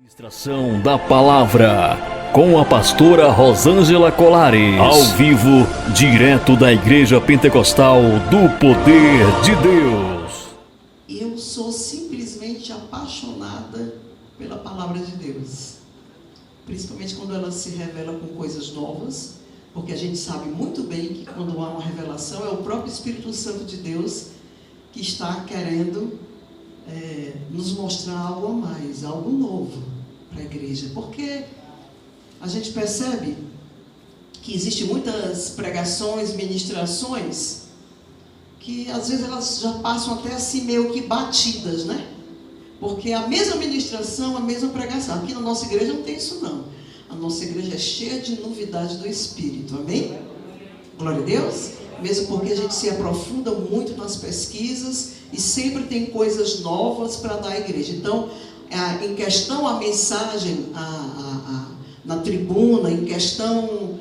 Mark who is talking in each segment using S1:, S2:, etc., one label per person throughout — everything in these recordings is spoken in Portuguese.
S1: Ministração da Palavra com a pastora Rosângela Colares, ao vivo, direto da Igreja Pentecostal do Poder de Deus.
S2: Eu sou simplesmente apaixonada pela Palavra de Deus, principalmente quando ela se revela com coisas novas, porque a gente sabe muito bem que quando há uma revelação é o próprio Espírito Santo de Deus que está querendo nos mostrar algo a mais, algo novo para a igreja, porque a gente percebe que existem muitas pregações, ministrações, que às vezes elas já passam até assim meio que batidas, né? Porque a mesma ministração, a mesma pregação. Aqui na nossa igreja não tem isso não. A nossa igreja é cheia de novidade do Espírito, amém? Glória a Deus. Mesmo porque a gente se aprofunda muito nas pesquisas e sempre tem coisas novas para dar à igreja. Então, em questão a mensagem na tribuna, em questão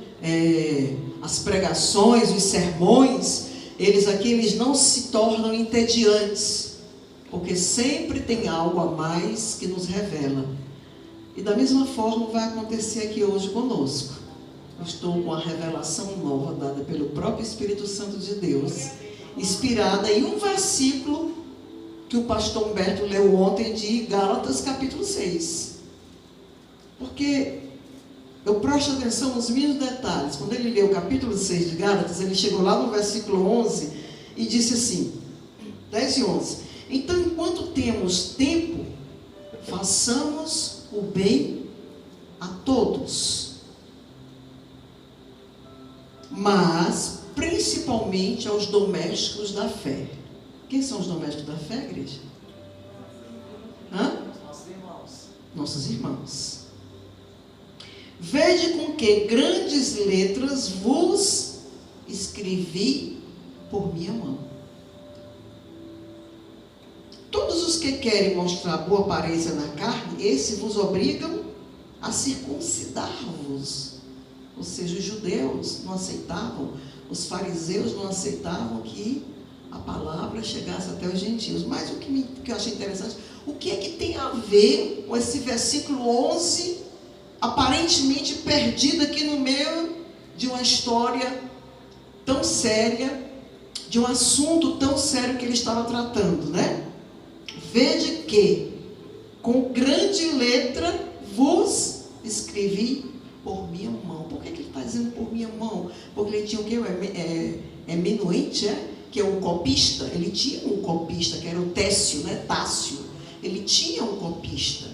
S2: as pregações, os sermões, eles não se tornam entediantes, porque sempre tem algo a mais que nos revela. E da mesma forma vai acontecer aqui hoje conosco. Eu estou com a revelação nova dada pelo próprio Espírito Santo de Deus, inspirada em um versículo que o pastor Humberto leu ontem de Gálatas capítulo 6. Porque eu presto atenção nos mínimos detalhes. Quando ele leu o capítulo 6 de Gálatas, ele chegou lá no versículo 11 e disse assim, 10 e 11. Então, enquanto temos tempo, façamos o bem a todos, mas principalmente aos domésticos da fé. Quem são os domésticos da fé, igreja?
S3: Nossos irmãos.
S2: Nossos irmãos. Vede com que grandes letras vos escrevi por minha mão. Todos os que querem mostrar boa aparência na carne, esses vos obrigam a circuncidar-vos. Ou seja, os judeus não aceitavam, os fariseus não aceitavam que a palavra chegasse até os gentios. Mas o que eu achei interessante, o que é que tem a ver com esse versículo 11, aparentemente perdido aqui no meio de uma história tão séria, de um assunto tão sério que ele estava tratando, né? Vede que, com grande letra, vos escrevi por minha mão. Por que ele está dizendo por minha mão? Porque ele tinha o que? Emanuente, que é um copista. Ele tinha um copista, que era o Técio, né? Tácio. Ele tinha um copista.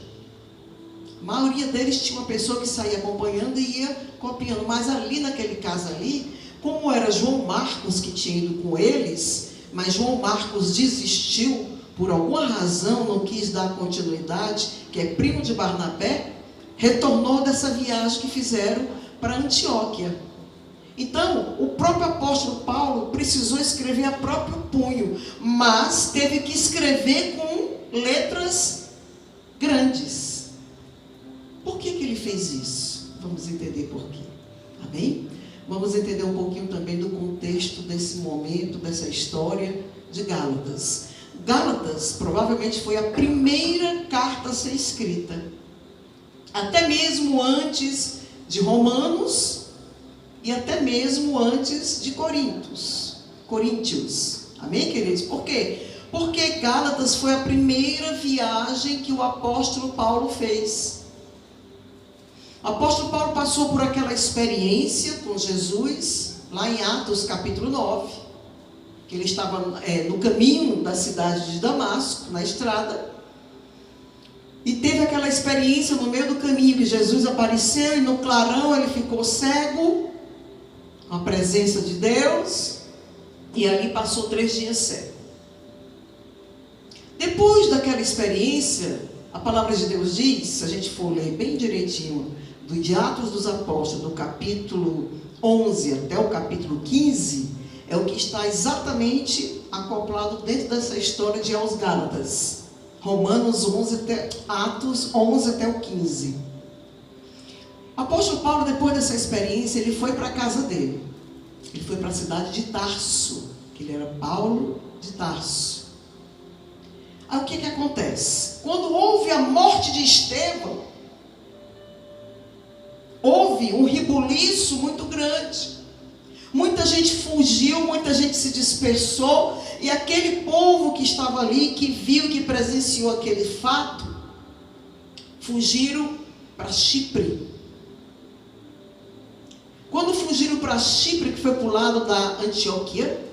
S2: A maioria deles tinha uma pessoa que saía acompanhando e ia copiando. Mas ali, naquele caso ali, como era João Marcos que tinha ido com eles, mas João Marcos desistiu, por alguma razão não quis dar continuidade, que é primo de Barnabé, retornou dessa viagem que fizeram para Antioquia. Então, o próprio apóstolo Paulo precisou escrever a próprio punho, mas teve que escrever com letras grandes. Por que ele fez isso? Vamos entender por quê. Amém? Vamos entender um pouquinho também do contexto desse momento, dessa história de Gálatas. Gálatas provavelmente foi a primeira carta a ser escrita, até mesmo antes de Romanos e até mesmo antes de Coríntios. Amém, queridos? Por quê? Porque Gálatas foi a primeira viagem que o apóstolo Paulo fez. O apóstolo Paulo passou por aquela experiência com Jesus, lá em Atos capítulo 9, que ele estava no caminho da cidade de Damasco, na estrada, e teve aquela experiência no meio do caminho, que Jesus apareceu e no clarão ele ficou cego, com a presença de Deus, e ali passou 3 dias cego. Depois daquela experiência, a palavra de Deus diz, se a gente for ler bem direitinho, de Atos dos Apóstolos, do capítulo 11 até o capítulo 15, é o que está exatamente acoplado dentro dessa história de aos Gálatas. Romanos 11 até Atos 11 até o 15. O apóstolo Paulo, depois dessa experiência, ele foi para a casa dele. Ele foi para a cidade de Tarso, que ele era Paulo de Tarso. Aí o que acontece? Quando houve a morte de Estevão, houve um rebuliço muito grande. Muita gente fugiu, muita gente se dispersou, e aquele povo que estava ali, que viu, que presenciou aquele fato, fugiram para Chipre. Quando fugiram para Chipre, que foi para o lado da Antioquia,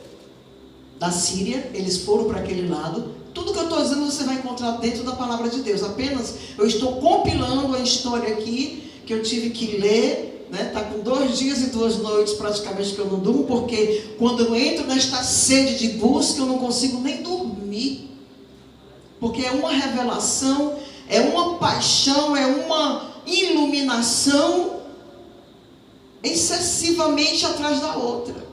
S2: da Síria, eles foram para aquele lado. Tudo que eu estou dizendo você vai encontrar dentro da palavra de Deus. Apenas eu estou compilando a história aqui, que eu tive que ler, né? Está com 2 dias e 2 noites praticamente que eu não durmo, porque quando eu entro nesta sede de busca, eu não consigo nem dormir. Porque é uma revelação, é uma paixão, é uma iluminação excessivamente atrás da outra.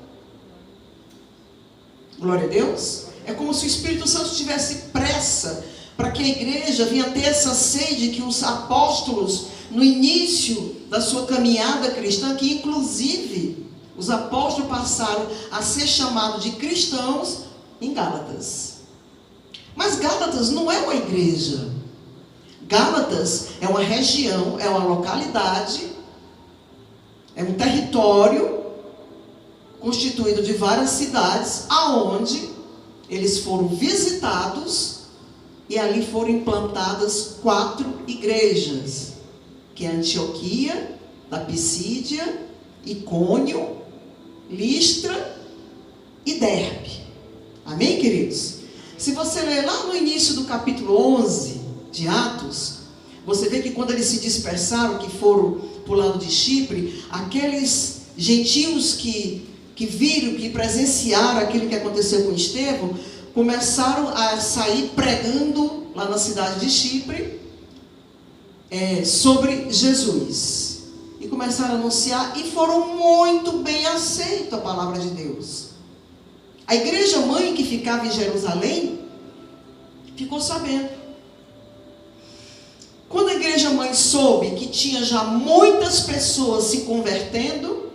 S2: Glória a Deus. É como se o Espírito Santo tivesse pressa para que a igreja venha ter essa sede que os apóstolos, no início da sua caminhada cristã, que inclusive os apóstolos passaram a ser chamados de cristãos em Gálatas. Mas Gálatas não é uma igreja. Gálatas é uma região, é uma localidade, é um território constituído de várias cidades, aonde eles foram visitados e ali foram implantadas 4 igrejas, que é Antioquia, da Pisídia, Icônio, Listra e Derbe. Amém, queridos? Se você ler lá no início do capítulo 11 de Atos, você vê que quando eles se dispersaram, que foram para o lado de Chipre, aqueles gentios que viram, que presenciaram aquilo que aconteceu com Estevão, começaram a sair pregando lá na cidade de Chipre sobre Jesus. E começaram a anunciar, e foram muito bem aceitos a palavra de Deus. A igreja mãe que ficava em Jerusalém ficou sabendo. Quando a igreja mãe soube que tinha já muitas pessoas se convertendo,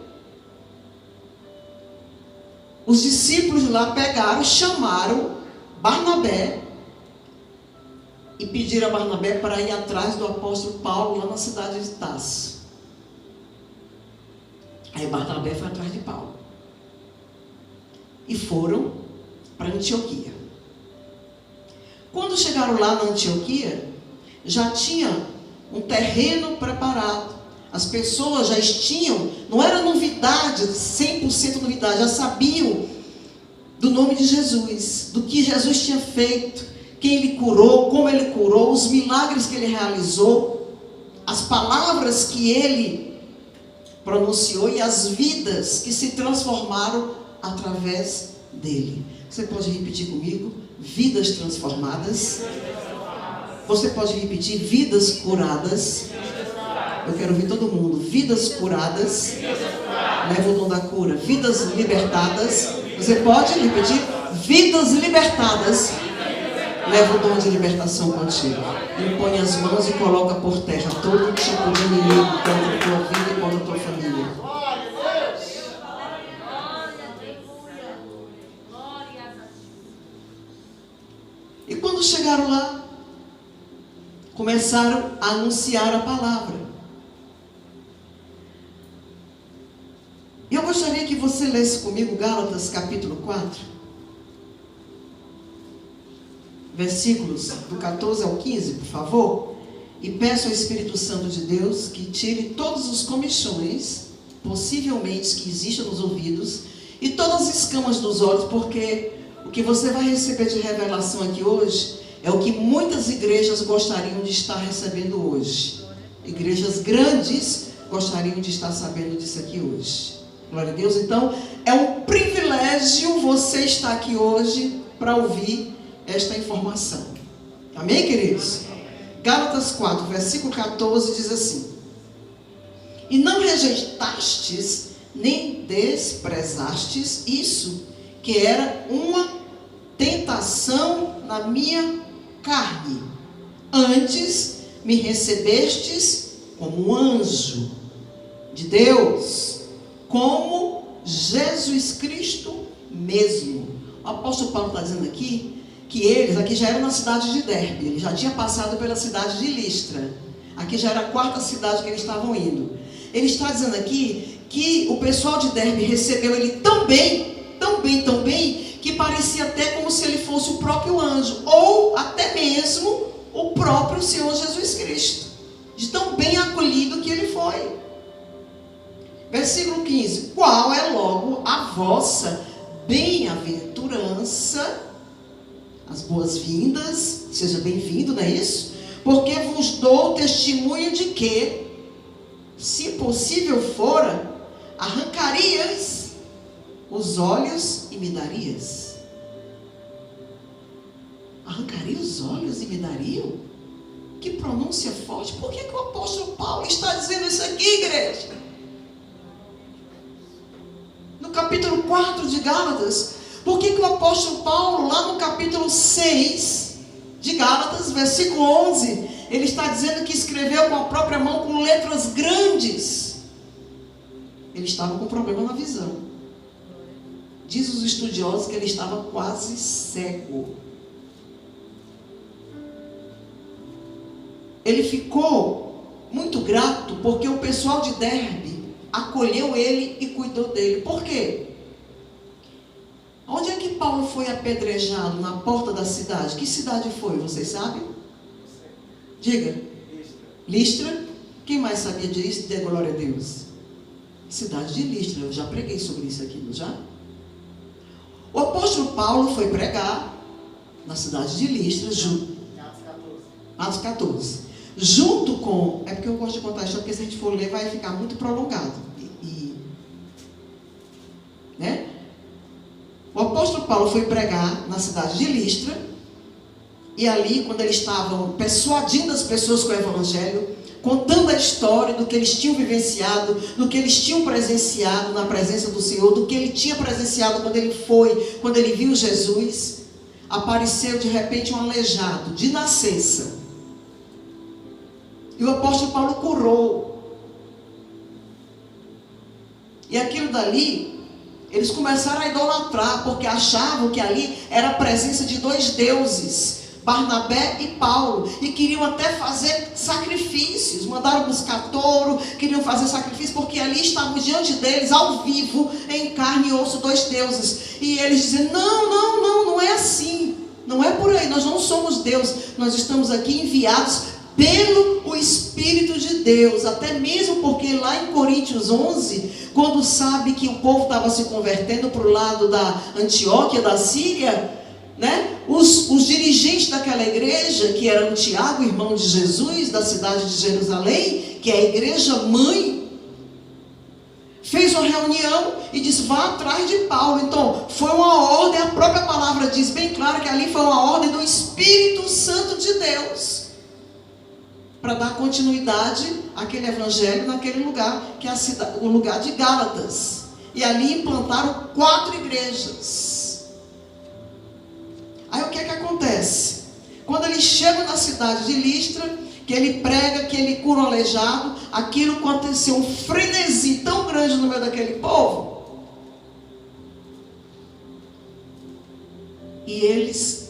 S2: os discípulos lá pegaram, chamaram Barnabé e pediram a Barnabé para ir atrás do apóstolo Paulo lá na cidade de Tarso. Aí Barnabé foi atrás de Paulo e foram para Antioquia. Quando chegaram lá na Antioquia, já tinha um terreno preparado. As pessoas já tinham, não era novidade, 100% novidade, já sabiam do nome de Jesus, do que Jesus tinha feito, quem ele curou, como ele curou, os milagres que ele realizou, as palavras que ele pronunciou e as vidas que se transformaram através dele. Você pode repetir comigo? Vidas transformadas. Você pode repetir? Vidas curadas. Eu quero ouvir todo mundo. Vidas curadas. Leva o dom da cura. Vidas libertadas. Você pode repetir? Vidas libertadas. Leva o dom de libertação contigo. Impõe as mãos e coloca por terra todo tipo de inimigo contra a tua vida e contra a tua família. E quando chegaram lá, começaram a anunciar a palavra. E eu gostaria que você lesse comigo Gálatas capítulo 4, versículos do 14 ao 15, por favor. E peço ao Espírito Santo de Deus que tire todos os comichões, possivelmente que existam nos ouvidos, e todas as escamas dos olhos, porque o que você vai receber de revelação aqui hoje é o que muitas igrejas gostariam de estar recebendo hoje. Igrejas grandes gostariam de estar sabendo disso aqui hoje. Glória a Deus. Então, é um privilégio você estar aqui hoje para ouvir esta informação. Amém, queridos? Gálatas 4, versículo 14 diz assim: E não rejeitastes, nem desprezastes isso, que era uma tentação na minha carne. Antes me recebestes como um anjo de Deus, como Jesus Cristo mesmo. O apóstolo Paulo está dizendo aqui que eles, aqui já era na cidade de Derbe, ele já tinha passado pela cidade de Listra. Aqui já era a 4ª cidade que eles estavam indo. Ele está dizendo aqui que o pessoal de Derbe recebeu ele tão bem, que parecia até como se ele fosse o próprio anjo, ou até mesmo o próprio Senhor Jesus Cristo, de tão bem acolhido que ele foi. Versículo 15: qual é logo a vossa bem-aventurança, as boas-vindas, seja bem-vindo, não é isso? Porque vos dou testemunho de que, se possível fora, arrancarias os olhos e me darias. Arrancaria os olhos e me dariam? Que pronúncia forte. Por que o apóstolo Paulo está dizendo isso aqui, igreja? No capítulo 4 de Gálatas. Por que o apóstolo Paulo, lá no capítulo 6 de Gálatas, versículo 11, ele está dizendo que escreveu com a própria mão, com letras grandes. Ele estava com problema na visão. Diz os estudiosos que ele estava quase cego. Ele ficou muito grato porque o pessoal de Derbe acolheu ele e cuidou dele. Por quê? Onde é que Paulo foi apedrejado? Na porta da cidade. Que cidade foi? Vocês sabem? Diga. Listra. Quem mais sabia disso? Dê glória a Deus. Cidade de Listra. Eu já preguei sobre isso aqui, não já? O apóstolo Paulo foi pregar na cidade de Listra, Atos 14. Junto com... É porque eu gosto de contar isso, porque se a gente for ler vai ficar muito prolongado. Né? O apóstolo Paulo foi pregar na cidade de Listra, e ali, quando eles estavam persuadindo as pessoas com o evangelho, contando a história do que eles tinham vivenciado, do que eles tinham presenciado na presença do Senhor, do que ele tinha presenciado quando ele viu Jesus, apareceu de repente um aleijado de nascença. E o apóstolo Paulo curou. E aquilo dali, eles começaram a idolatrar, porque achavam que ali era a presença de dois deuses, Barnabé e Paulo, e queriam até fazer sacrifícios, mandaram buscar touro, queriam fazer sacrifício, porque ali estavam diante deles, ao vivo, em carne e osso, dois deuses, e eles diziam, não é assim, não é por aí, nós não somos Deus, nós estamos aqui enviados pelo Espírito de Deus, até mesmo porque lá em Coríntios 11, quando sabe que o povo estava se convertendo para o lado da Antioquia, da Síria, né? Os dirigentes daquela igreja, que eram Tiago, irmão de Jesus, da cidade de Jerusalém, que é a igreja mãe, fez uma reunião e disse, vá atrás de Paulo. Então, foi uma ordem, a própria palavra diz bem claro que ali foi uma ordem do Espírito Santo de Deus, para dar continuidade àquele evangelho naquele lugar, que é o lugar de Gálatas. E ali implantaram 4 igrejas. Aí o que é que acontece? Quando eles chegam na cidade de Listra, que ele prega, que ele cura o aleijado, aquilo aconteceu um frenesi tão grande no meio daquele povo. E eles,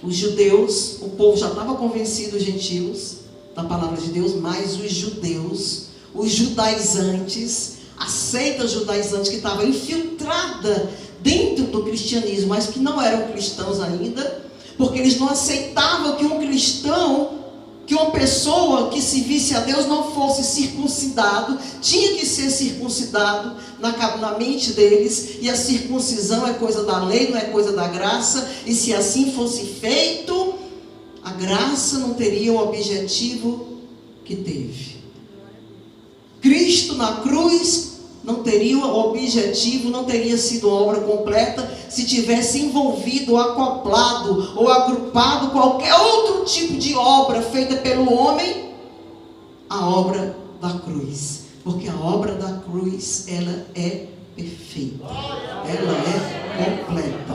S2: os judeus, o povo já estava convencido, os gentios, da palavra de Deus, mas os judeus, os judaizantes, a seita judaizante que estava infiltrada dentro do cristianismo, mas que não eram cristãos ainda, porque eles não aceitavam que um cristão, que uma pessoa que se visse a Deus não fosse circuncidado, tinha que ser circuncidado na mente deles, e a circuncisão é coisa da lei, não é coisa da graça, e se assim fosse feito, a graça não teria o objetivo que teve. Cristo na cruz não teria o objetivo, não teria sido obra completa se tivesse envolvido, acoplado ou agrupado qualquer outro tipo de obra feita pelo homem, a obra da cruz. Porque a obra da cruz, ela é perfeita, ela é completa,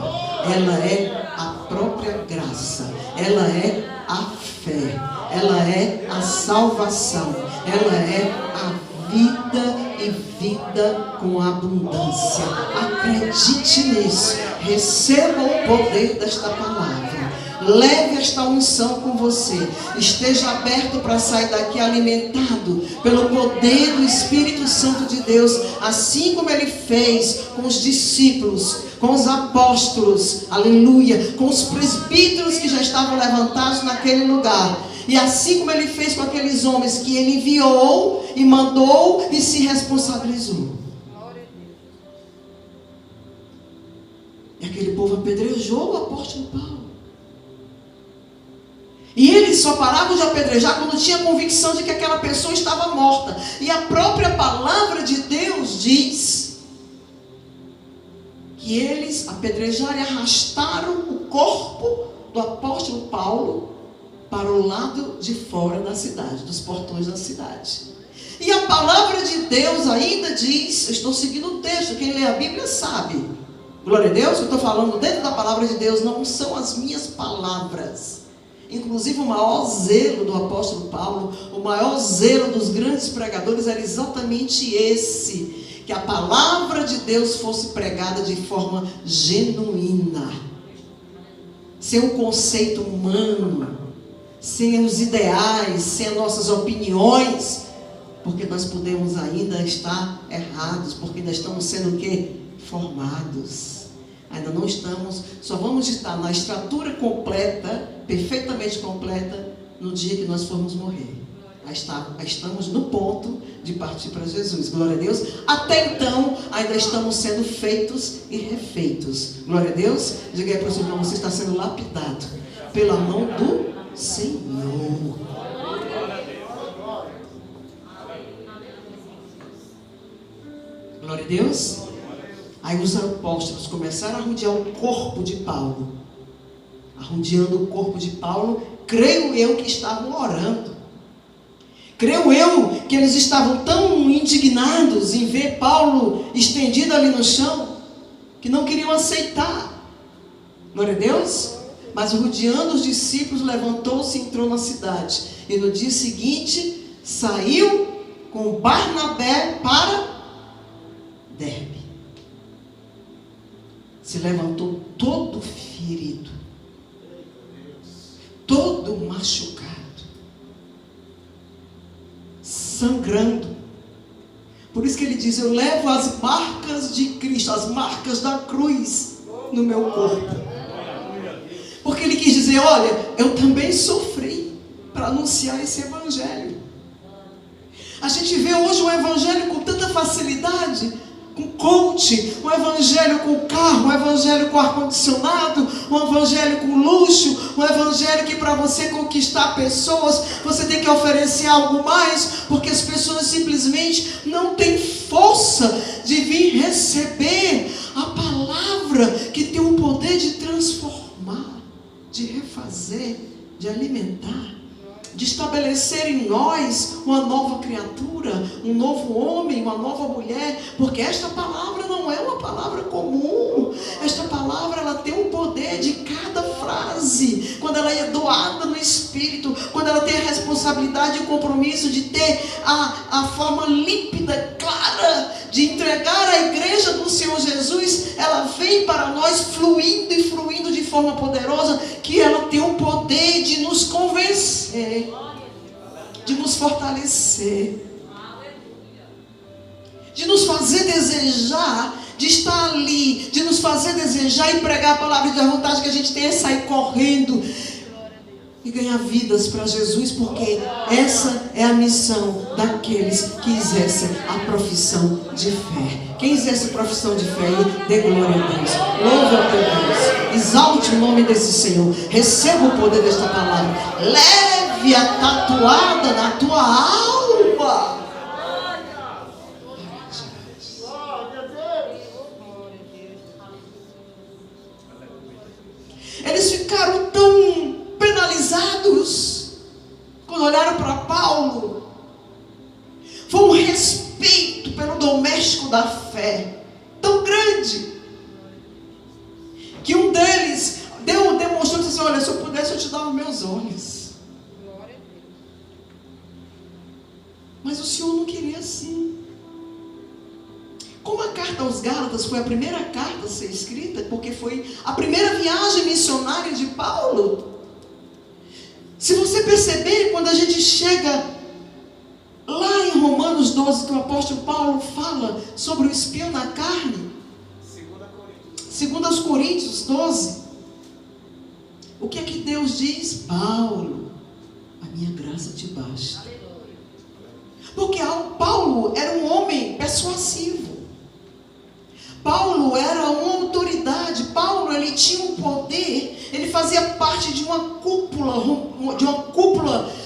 S2: ela é a própria graça, ela é a fé, ela é a salvação, ela é a vida e vida com abundância. Acredite nisso, receba o poder desta palavra. Leve esta unção com você. Esteja aberto para sair daqui alimentado pelo poder do Espírito Santo de Deus, assim como Ele fez com os discípulos, com os apóstolos, aleluia, com os presbíteros que já estavam levantados naquele lugar. E assim como Ele fez com aqueles homens que Ele enviou e mandou e se responsabilizou. E aquele povo apedrejou o apóstolo Paulo. E eles só paravam de apedrejar quando tinha convicção de que aquela pessoa estava morta. E a própria palavra de Deus diz que eles apedrejaram e arrastaram o corpo do apóstolo Paulo para o lado de fora da cidade, dos portões da cidade. E a palavra de Deus ainda diz, eu estou seguindo o texto, quem lê a Bíblia sabe. Glória a Deus, eu estou falando dentro da palavra de Deus, não são as minhas palavras. Inclusive o maior zelo do apóstolo Paulo, o maior zelo dos grandes pregadores era exatamente esse, que a palavra de Deus fosse pregada de forma genuína, sem o conceito humano, sem os ideais, sem as nossas opiniões, porque nós podemos ainda estar errados, porque ainda estamos sendo o quê? Formados. Ainda não estamos, só vamos estar na estatura completa, perfeitamente completa, no dia que nós formos morrer. Estamos no ponto de partir para Jesus, glória a Deus. Até então, ainda estamos sendo feitos e refeitos, glória a Deus. Diga aí para o seu irmão, você está sendo lapidado pela mão do Senhor. Glória a Deus. Aí os apóstolos começaram a rodear o corpo de Paulo. Arrodeando o corpo de Paulo, creio eu que estavam orando. Creio eu que eles estavam tão indignados em ver Paulo estendido ali no chão, que não queriam aceitar. Glória a Deus. Mas rodeando os discípulos, levantou-se e entrou na cidade. E no dia seguinte, saiu com Barnabé para Derbe. Se levantou todo ferido, todo machucado, sangrando. Por isso que ele diz, eu levo as marcas de Cristo, as marcas da cruz no meu corpo. Porque ele quis dizer, olha, eu também sofri para anunciar esse evangelho. A gente vê hoje um evangelho com tanta facilidade, com coach, um evangelho com carro, um evangelho com ar-condicionado, um evangelho com luxo, um evangelho que para você conquistar pessoas, você tem que oferecer algo mais, porque as pessoas simplesmente não têm força de vir receber a palavra que tem o poder de transformar, de refazer, de alimentar, de estabelecer em nós uma nova criatura, um novo homem, uma nova mulher, porque esta palavra não é uma palavra comum. Esta palavra, ela tem o poder de cada frase, quando ela é doada no Espírito, quando ela tem a responsabilidade e o compromisso de ter a forma límpida, clara, de entregar à igreja do Senhor Jesus, ela vem para nós fluindo e fluindo de forma poderosa, que ela tem o poder de nos convencer, de nos fortalecer, de nos fazer desejar, de estar ali, de nos fazer desejar e pregar a palavra, de a vontade que a gente tem é sair correndo e ganhar vidas para Jesus, porque essa é a missão daqueles que exercem a profissão de fé. Quem exerce a profissão de fé, dê glória a Deus, louve ao teu Deus, exalte o nome desse Senhor, receba o poder desta palavra, leve-a tatuada na tua alma. Eles ficaram tão penalizados quando olharam para Paulo. Foi um respeito pelo doméstico da fé tão grande, que um deles demonstrou, disse assim, olha, se eu pudesse eu te dava meus olhos, mas o Senhor não queria assim. Como a carta aos Gálatas foi a primeira carta a ser escrita, porque foi a primeira viagem missionária de Paulo, Se você perceber, quando a gente chega lá em Romanos 12, que o apóstolo Paulo fala sobre o espinho na carne, 2 Coríntios 12, o que é que Deus diz? Paulo, a minha graça te basta. Porque Paulo era um homem persuasivo. Paulo era uma autoridade. Paulo, ele tinha um poder. Ele fazia parte de uma cúpula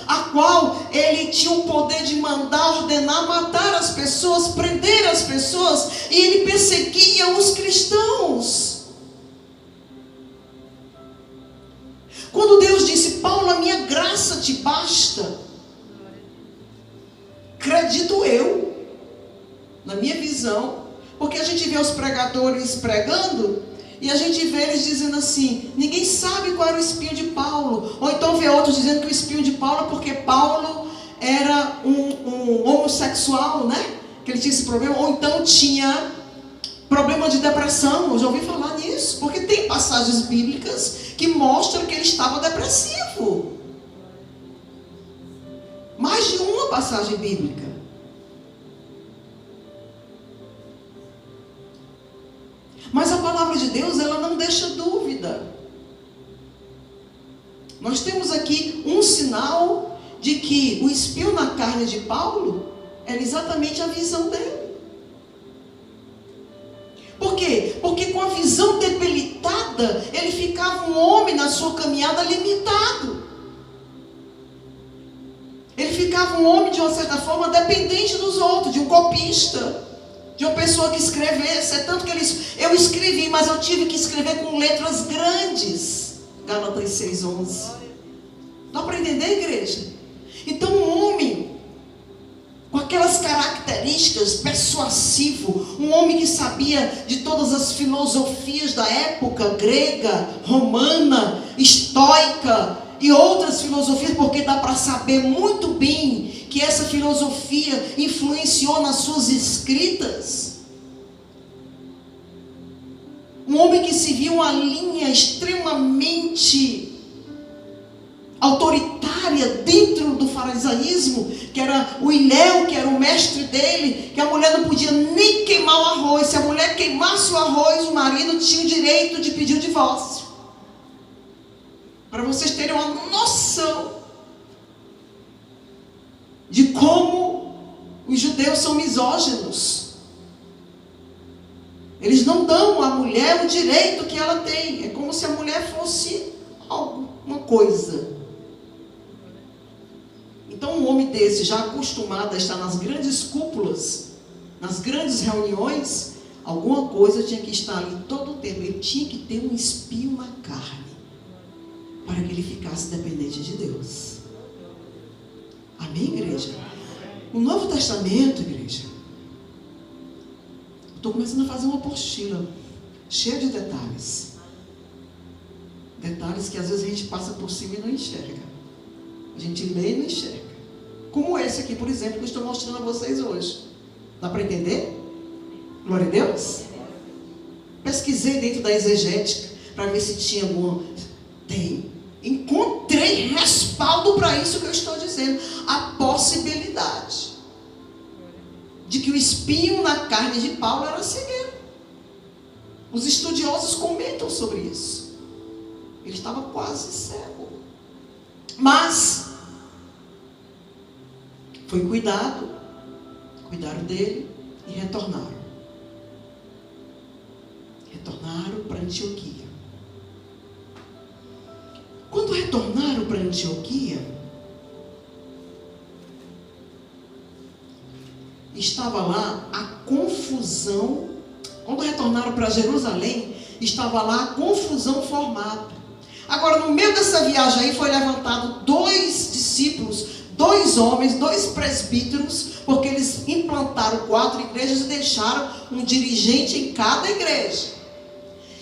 S2: a qual ele tinha o poder de mandar, ordenar, matar as pessoas, prender as pessoas, e ele perseguia os cristãos. Quando Deus disse, Paulo, a minha graça te basta, acredito eu, na minha visão, porque a gente vê os pregadores pregando, e a gente vê eles dizendo assim, ninguém sabe qual era o espinho de Paulo. Ou então vê outros dizendo que o espinho de Paulo é porque Paulo era um homossexual, né? Que ele tinha esse problema. Ou então tinha problema de depressão. Eu já ouvi falar nisso. Porque tem passagens bíblicas que mostram que ele estava depressivo. Mais de uma passagem bíblica. Mas a palavra de Deus, ela não deixa dúvida. Nós temos aqui um sinal de que o espinho na carne de Paulo era exatamente a visão dele. Por quê? Porque com a visão debilitada, ele ficava um homem na sua caminhada limitado. Ele ficava um homem, de uma certa forma, dependente dos outros, de um copista, de uma pessoa que escrevesse. É tanto que eu escrevi, mas eu tive que escrever com letras grandes. Gálatas 6:11. Dá para entender, igreja? Então um homem com aquelas características, persuasivo, um homem que sabia de todas as filosofias da época, grega, romana, estoica e outras filosofias, porque dá para saber muito bem que essa filosofia influenciou nas suas escritas. Um homem que se viu uma linha extremamente autoritária dentro do farisaísmo, que era o Hilel, que era o mestre dele, que a mulher não podia nem queimar o arroz. Se a mulher queimasse o arroz, o marido tinha o direito de pedir o divórcio. Para vocês terem uma noção de como os judeus são misóginos. Eles não dão à mulher o direito que ela tem. É como se a mulher fosse algo, uma coisa. Então um homem desse, já acostumado a estar nas grandes cúpulas, nas grandes reuniões, alguma coisa tinha que estar ali todo o tempo. Ele tinha que ter um espinho na carne, para que ele ficasse dependente de Deus. Amém, igreja? No Novo Testamento, igreja, estou começando a fazer uma apostila cheia de detalhes. Detalhes que às vezes a gente passa por cima e não enxerga. A gente lê e não enxerga. Como esse aqui, por exemplo, que eu estou mostrando a vocês hoje. Dá para entender? Glória a Deus. Pesquisei dentro da exegética para ver se tinha alguma. Tem. Encontrei respaldo para isso que eu estou dizendo. A possibilidade de que o espinho na carne de Paulo era a cegueira. Os estudiosos comentam sobre isso. Ele estava quase cego. Mas foi cuidaram dele e retornaram para Antioquia. Quando retornaram para Antioquia, estava lá a confusão. Quando retornaram para Jerusalém, estava lá a confusão formada. Agora, no meio dessa viagem aí, foi levantado 2 discípulos, 2 homens, 2 presbíteros, porque eles implantaram 4 igrejas e deixaram um dirigente em cada igreja.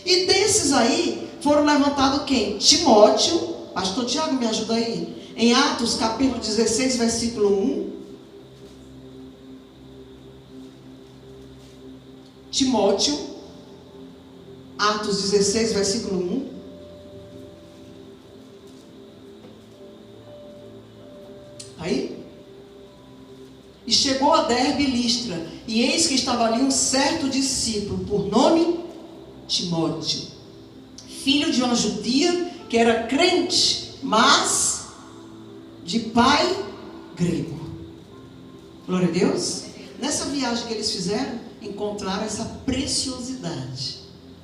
S2: E desses aí, foram levantados quem? Timóteo. Pastor Tiago, me ajuda aí. Em Atos, capítulo 16, versículo 1. Timóteo. Atos 16, versículo 1. E chegou a Derbe e Listra, e eis que estava ali um certo discípulo, por nome Timóteo, filho de uma judia que era crente, mas de pai grego. Glória a Deus. Nessa viagem que eles fizeram, encontraram essa preciosidade.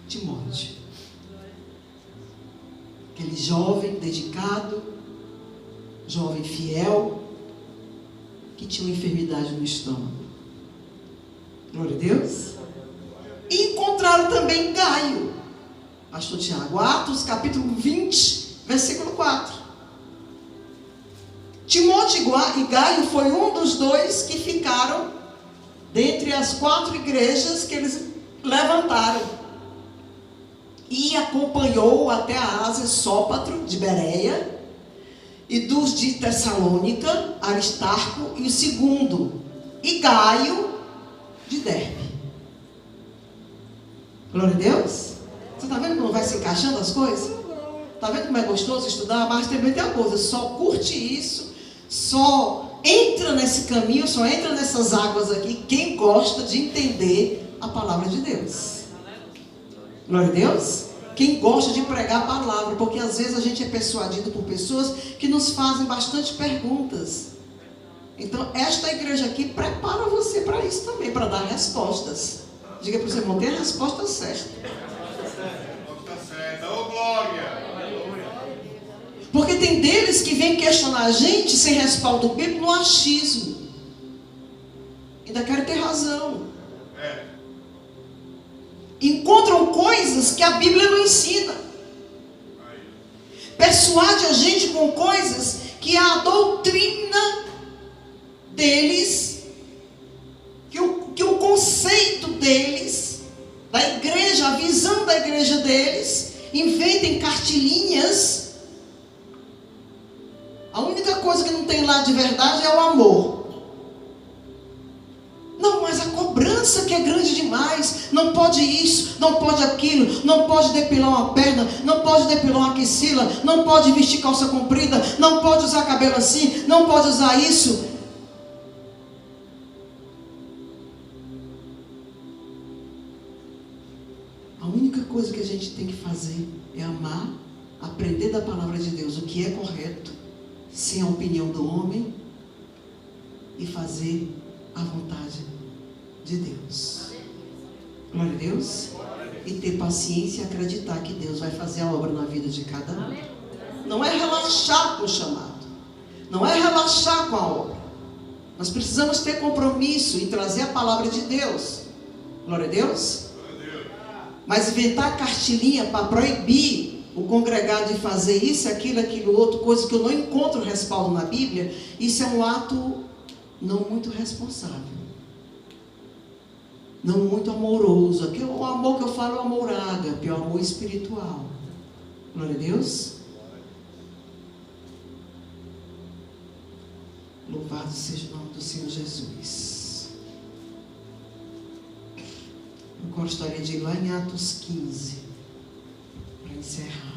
S2: Timóteo, aquele jovem dedicado, jovem fiel, que tinha uma enfermidade no estômago. Glória a Deus. E encontraram também Gaio, pastor Tiago, Atos capítulo 20, versículo 4. Timóteo e Gaio foi um dos dois que ficaram dentre as 4 igrejas que eles levantaram, e acompanhou até a Ásia Sópatro de Bereia, e dos de Tessalônica, Aristarco e o segundo, e Gaio de Derbe. Glória a Deus. Você está vendo como vai se encaixando as coisas? Está vendo como é gostoso estudar? Mas também tem uma coisa, só curte isso, só entra nesse caminho, só entra nessas águas aqui quem gosta de entender a palavra de Deus. Glória a Deus. Quem gosta de pregar a palavra, porque às vezes a gente é persuadido por pessoas que nos fazem bastante perguntas. Então, esta igreja aqui prepara você para isso também, para dar respostas. Diga para o seu irmão, tem a resposta certa.
S3: Ô glória!
S2: Porque tem deles que vêm questionar a gente sem respaldo bíblico no achismo. Ainda querem ter razão. Encontram coisas que a Bíblia não ensina. Persuade a gente com coisas que a doutrina deles, que o conceito deles, da igreja, a visão da igreja deles, inventem cartilhinhas. A única coisa que não tem lá de verdade é o amor. Não, mas a cobrança que é grande demais, não pode isso, não pode aquilo, não pode depilar uma perna, não pode depilar uma axila, não pode vestir calça comprida, não pode usar cabelo assim, não pode usar isso. A única coisa que a gente tem que fazer é amar, aprender da palavra de Deus o que é correto, sem a opinião do homem, e fazer a vontade de Deus. Glória a Deus. E ter paciência e acreditar que Deus vai fazer a obra na vida de cada um. Não é relaxar com o chamado, não é relaxar com a obra. Nós precisamos ter compromisso em trazer a palavra de Deus. Glória a Deus. Mas inventar cartilhinha para proibir o congregado de fazer isso, aquilo, outro, coisa que eu não encontro respaldo na Bíblia, isso é um ato não muito responsável, não muito amoroso. Aqui, o amor que eu falo é o amor ágape, é o amor espiritual. Glória a Deus. Louvado seja o nome do Senhor Jesus. Eu gostaria de ir lá em Atos 15 para encerrar.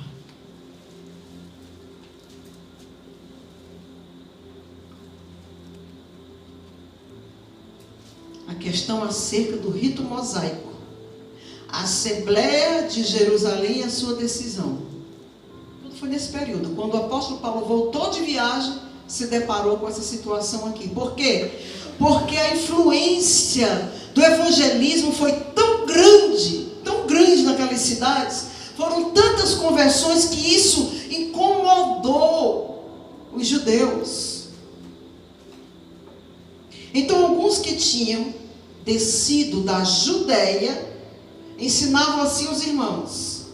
S2: A questão acerca do rito mosaico, a Assembleia de Jerusalém e a sua decisão. Tudo foi nesse período, quando o apóstolo Paulo voltou de viagem, se deparou com essa situação aqui. Por quê? Porque a influência do evangelismo foi tão grande naquelas cidades, foram tantas conversões que isso incomodou os judeus. Então, alguns que tinham descido da Judeia ensinavam assim os irmãos: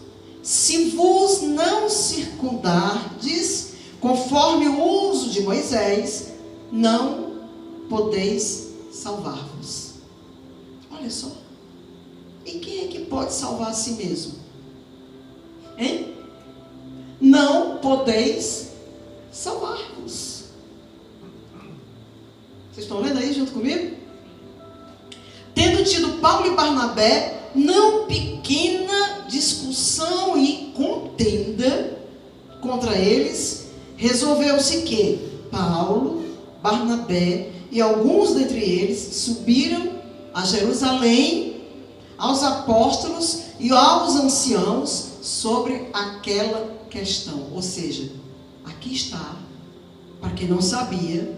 S2: se vos não circundardes conforme o uso de Moisés, não podeis salvar-vos. Olha só. E quem é que pode salvar a si mesmo? Hein? Não podeis salvar-vos. Vocês estão lendo aí junto comigo? Tendo tido Paulo e Barnabé não pequena discussão e contenda contra eles, resolveu-se que Paulo, Barnabé E alguns dentre eles subiram a Jerusalém aos apóstolos e aos anciãos sobre aquela questão. Ou seja, aqui está, para quem não sabia,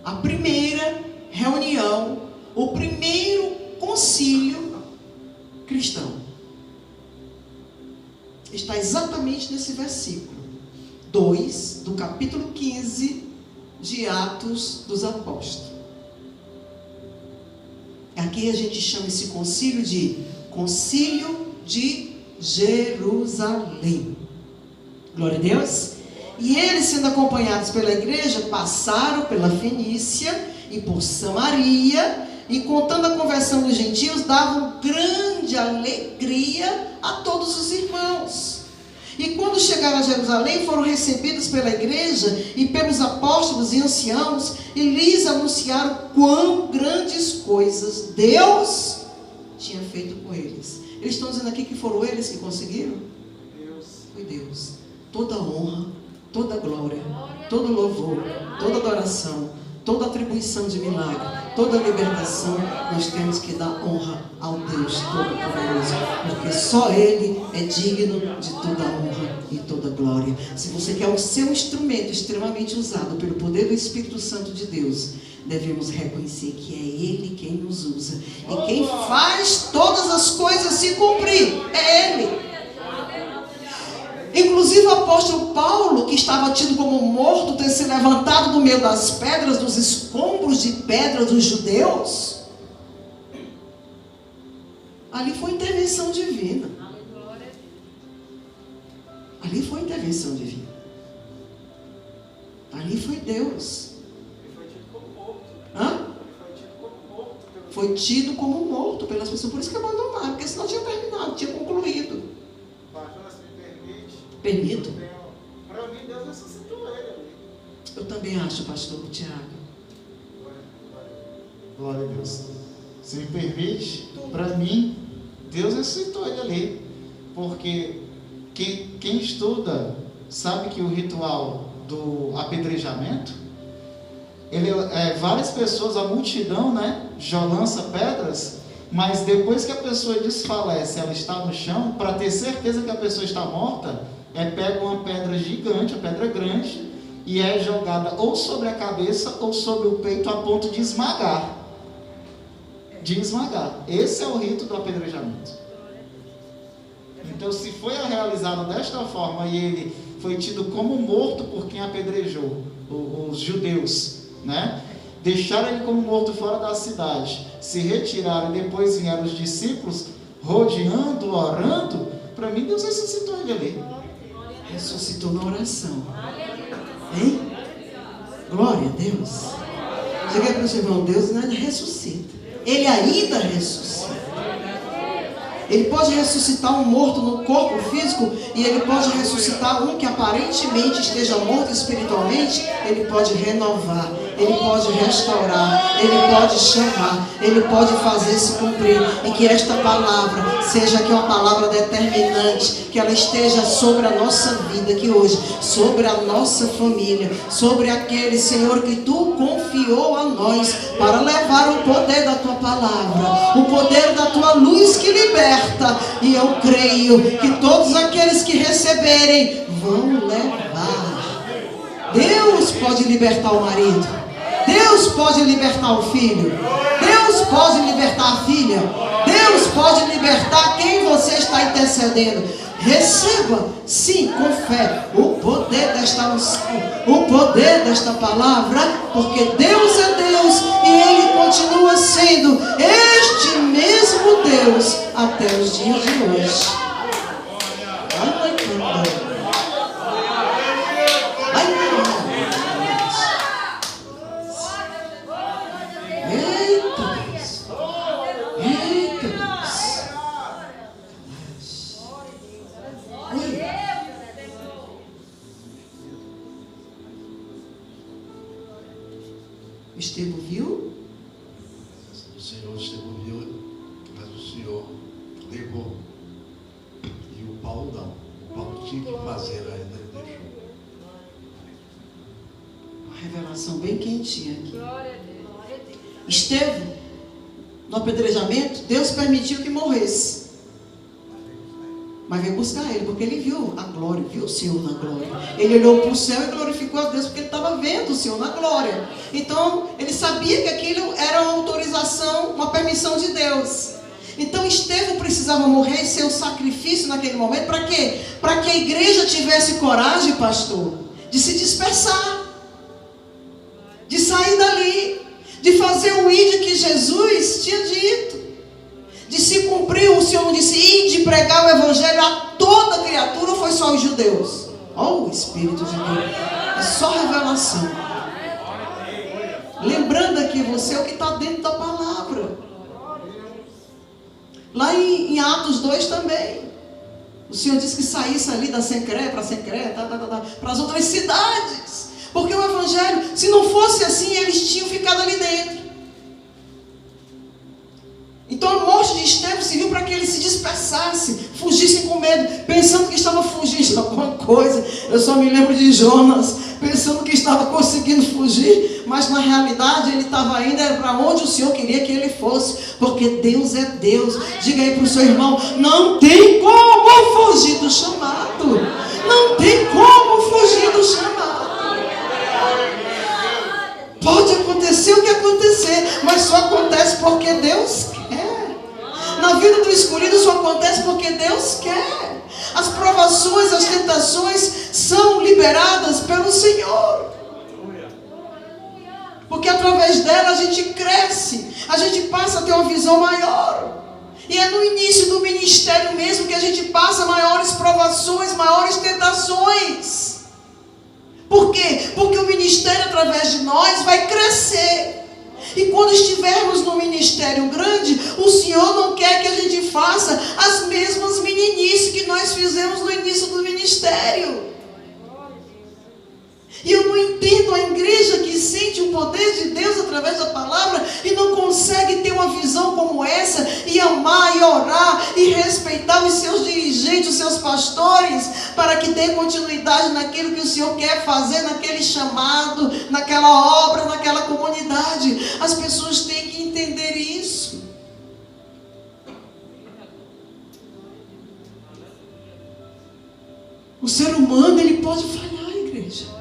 S2: a primeira reunião, o primeiro concílio cristão. Está exatamente nesse versículo 2 do capítulo 15 de Atos dos Apóstolos. Aqui a gente chama esse concílio de Concílio de Jerusalém. Glória a Deus. E eles, sendo acompanhados pela igreja, passaram pela Fenícia e por Samaria, e contando a conversão dos gentios, davam grande alegria a todos os irmãos. E quando chegaram a Jerusalém, foram recebidos pela igreja e pelos apóstolos e anciãos, e lhes anunciaram quão grandes coisas Deus tinha feito com eles. Eles estão dizendo aqui que foram eles que conseguiram? Deus. Foi Deus. Toda honra, toda glória, todo louvor, toda adoração, toda atribuição de milagre, toda libertação, nós temos que dar honra ao Deus Todo-Poderoso, porque só Ele é digno de toda honra e toda glória. Se você quer o seu instrumento extremamente usado pelo poder do Espírito Santo de Deus, devemos reconhecer que é Ele quem nos usa, e quem faz todas as coisas se cumprir é Ele. Inclusive o apóstolo Paulo, que estava tido como morto, ter se levantado do meio das pedras, dos escombros de pedra dos judeus, ali foi intervenção divina. Ali foi intervenção divina. Ali foi Deus. Hã? Foi tido como morto pelas pessoas, por isso que abandonaram, porque senão tinha terminado, tinha concluído. Permito?
S3: Para mim, Deus ressuscitou ele.
S2: Eu também acho, pastor Tiago.
S3: Glória a Deus. Se me permite, para mim, Deus ressuscitou ele ali. Porque quem estuda sabe que o ritual do apedrejamento, várias pessoas, a multidão, né, já lança pedras, mas depois que a pessoa desfalece, ela está no chão, para ter certeza que a pessoa está morta, pega uma pedra gigante, uma pedra grande, e é jogada ou sobre a cabeça ou sobre o peito a ponto de esmagar. De esmagar. Esse é o rito do apedrejamento. Então, se foi realizado desta forma e ele foi tido como morto por quem apedrejou, os judeus, né? Deixaram ele como morto fora da cidade, se retiraram e depois vieram os discípulos rodeando, orando. Para mim, Deus ressuscitou ele ali.
S2: Ressuscitou na oração. Hein? Glória a Deus. Diga para o seu irmão, Deus ainda ressuscita. Ele ainda ressuscita. Ele pode ressuscitar um morto no corpo físico, e Ele pode ressuscitar um que aparentemente esteja morto espiritualmente. Ele pode renovar, Ele pode restaurar, Ele pode chamar, Ele pode fazer se cumprir. E que esta palavra seja aqui uma palavra determinante, que ela esteja sobre a nossa vida aqui hoje, sobre a nossa família, sobre aquele, Senhor, que Tu confiou a nós para levar o poder da Tua palavra, o poder da Tua luz que liberta. E eu creio que todos aqueles que receberem vão levar. Deus pode libertar o marido, Deus pode libertar o filho, Deus pode libertar a filha, Deus pode libertar quem você está intercedendo. Receba, sim, com fé, o poder desta unção, o poder desta palavra, porque Deus é Deus e Ele continua sendo este mesmo Deus até os dias de hoje. Estevão viu?
S4: O Senhor Estevão viu, mas o Senhor levou. E o Paulo não. O Paulo tinha que fazer ainda, ele deixou.
S2: Uma revelação bem quentinha aqui. Estevão, no apedrejamento, Deus permitiu que morresse. Mas veio buscar ele, porque ele viu a glória, viu o Senhor na glória. Ele olhou para o céu e glorificou a Deus, porque ele estava vendo o Senhor na glória. Então, ele sabia que aquilo era uma autorização, uma permissão de Deus. Então, Estevão precisava morrer e ser o sacrifício naquele momento. Para quê? Para que a igreja tivesse coragem, pastor, de se dispersar, de sair dali, de fazer o ide que Jesus tinha dito, de se cumprir. O Senhor não disse, ide pregar o evangelho a toda criatura, ou foi só os judeus? Oh, o Espírito de Deus, é só revelação. Lembrando aqui, você é o que está dentro da palavra. Lá em Atos 2 também, o Senhor disse que saísse ali da Sencré, para as outras cidades, porque o evangelho, se não fosse assim, eles tinham ficado ali dentro. Então a morte de Estevão serviu para que eles se dispersassem, fugissem com medo, pensando que estava fugindo de alguma coisa. Eu só me lembro de Jonas, pensando que estava conseguindo fugir, mas na realidade ele estava indo para onde o Senhor queria que ele fosse, porque Deus é Deus. Diga aí para o seu irmão, não tem como fugir do chamado, não tem como fugir do chamado. Pode acontecer o que acontecer, mas só acontece porque Deus quer. Na vida do escolhido só acontece porque Deus quer. As provações, as tentações são liberadas pelo Senhor, porque através dela a gente cresce, a gente passa a ter uma visão maior. E é no início do ministério mesmo que a gente passa maiores provações, maiores tentações. Por quê? Porque o ministério através de nós vai crescer. E quando estivermos no ministério grande, o Senhor não quer que a gente faça as mesmas meninices que nós fizemos no início do ministério. E eu não entendo a igreja que sente o poder de Deus através da palavra e não consegue ter uma visão como essa, e amar, e orar, e respeitar os seus dirigentes, os seus pastores, para que dê continuidade naquilo que o Senhor quer fazer, naquele chamado, naquela obra, naquela comunidade. As pessoas têm que entender isso. O ser humano, ele pode falhar, igreja.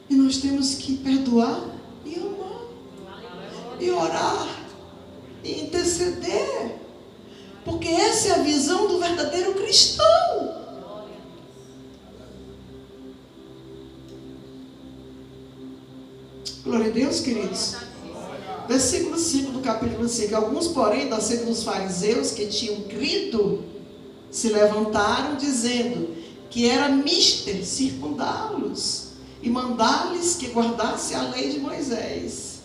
S2: E nós temos que perdoar e amar, e orar, e interceder, porque essa é a visão do verdadeiro cristão. Glória a Deus, queridos. Versículo 5 do capítulo 5. Alguns, porém, da seita dos fariseus que tinham crido, se levantaram dizendo que era mister circundá-los e mandar-lhes que guardasse a lei de Moisés.